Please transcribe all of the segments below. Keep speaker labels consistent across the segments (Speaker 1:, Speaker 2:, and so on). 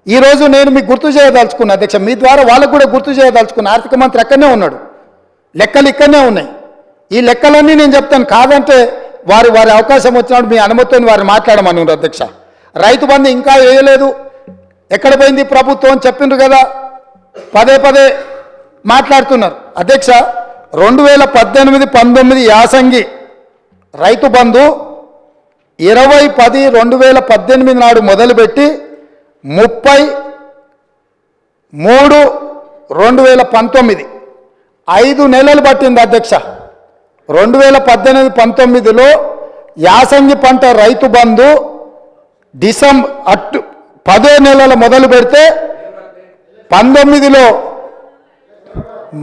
Speaker 1: ఈరోజు నేను మీకు గుర్తు చేయదలుచుకున్నా అధ్యక్ష, మీ ద్వారా వాళ్ళకు కూడా గుర్తు చేయదలుచుకున్నా. ఆర్థిక మంత్రి అక్కడనే ఉన్నాడు, లెక్కలు ఇక్కడనే ఉన్నాయి. ఈ లెక్కలన్నీ నేను చెప్తాను, కాదంటే వారి అవకాశం వచ్చినప్పుడు మీ అనుమతితో వారు మాట్లాడమని ఉన్నారు అధ్యక్ష. రైతు బంధు ఇంకా వేయలేదు, ఎక్కడ పోయింది ప్రభుత్వం అని చెప్పిండ్రు కదా, పదే పదే మాట్లాడుతున్నారు అధ్యక్ష. 2018-19 యాసంగి రైతు బంధు 20-10-2018 నాడు మొదలుపెట్టి 30-3-2019 5 నెలలు పట్టింది అధ్యక్ష. 2018-19లో యాసంగి పంట రైతు బంధు డిసెంబర్ 10 నెలల మొదలు పెడితే 19లో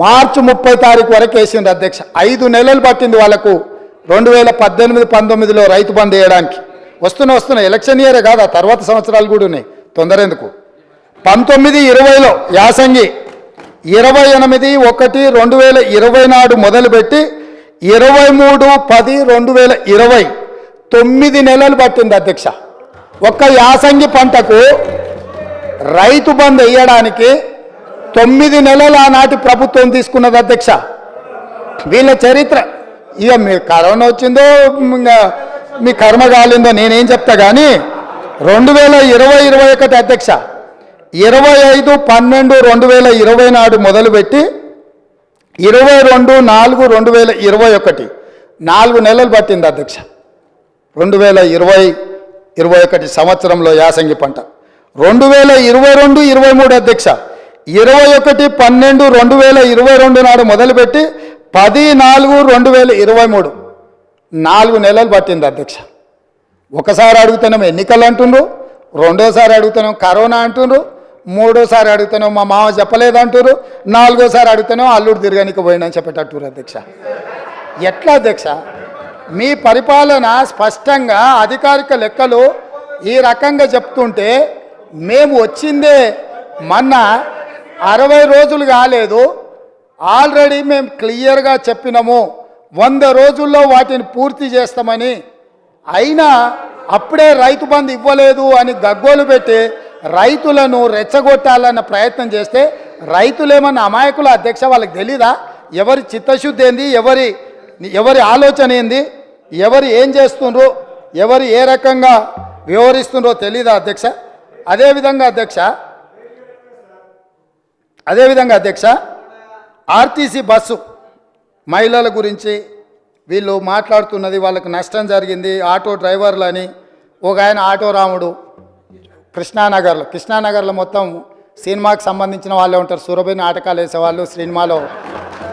Speaker 1: మార్చి 30 తారీఖు వరకు వేసింది అధ్యక్ష. 5 నెలలు పట్టింది వాళ్ళకు 2018-19లో రైతు బంధు వేయడానికి. వస్తున్నా ఎలక్షన్ ఇయరే కాదు, ఆ తర్వాత సంవత్సరాలు కూడా ఉన్నాయి, తొందర ఎందుకు. 19-20లో యాసంగి 28-1-2020 నాడు మొదలుపెట్టి 23-10-2020 9 నెలలు పట్టింది అధ్యక్ష. ఒక్క యాసంగి పంటకు రైతు బంధు వేయడానికి 9 నెలలు ఆనాటి ప్రభుత్వం తీసుకున్నది అధ్యక్ష. వీళ్ళ చరిత్ర ఇక మీ కరోనా వచ్చిందో మీ కర్మ కాలిందో నేనేం చెప్తా కానీ 2020-21 అధ్యక్ష 25-12-2020 నాడు మొదలుపెట్టి 22-4-2021 4 నెలలు పట్టింది అధ్యక్ష. 2020-21 సంవత్సరంలో యాసంగి పంట. 2022-23 అధ్యక్ష 21-12-2022 నాడు మొదలుపెట్టి 10-4-2023 4 నెలలు పట్టింది అధ్యక్ష. ఒకసారి అడుగుతున్నాం ఎన్నికలు అంటుండ్రు, రెండోసారి అడుగుతున్నాం కరోనా అంటుండ్రు, మూడోసారి అడుగుతున్నాం మా మామ చెప్పలేదు అంటున్నారు, నాలుగోసారి అడుగుతున్నాం అల్లుడు తిరగనికి పోయినని చెప్పేటట్టురు అధ్యక్ష. ఎట్లా అధ్యక్ష మీ పరిపాలన? స్పష్టంగా అధికారిక లెక్కలు ఈ రకంగా చెప్తుంటే మేము వచ్చిందే మొన్న 60 రోజులు కాలేదు, ఆల్రెడీ మేము క్లియర్గా చెప్పినాము 100 రోజుల్లో వాటిని పూర్తి చేస్తామని. అయినా అప్పుడే రైతు బంధు ఇవ్వలేదు అని గగ్గోలు పెట్టి రైతులను రెచ్చగొట్టాలన్న ప్రయత్నం చేస్తే రైతులేమన్నా అమాయకుల అధ్యక్ష? వాళ్ళకి తెలీదా ఎవరి చిత్తశుద్ధి ఏంది, ఎవరి ఆలోచన ఏంది, ఎవరు ఏం చేస్తుండ్రో, ఎవరు ఏ రకంగా వ్యవహరిస్తుండ్రో తెలీదా అధ్యక్ష? అదేవిధంగా అధ్యక్ష ఆర్టీసీ బస్సు మహిళల గురించి వీళ్ళు మాట్లాడుతున్నది, వాళ్ళకు నష్టం జరిగింది ఆటో డ్రైవర్లని. ఒక ఆయన ఆటో రాముడు కృష్ణానగర్లో మొత్తం సినిమాకి సంబంధించిన వాళ్ళే ఉంటారు, సురభి నాటకాలు వేసేవాళ్ళు, సినిమాలో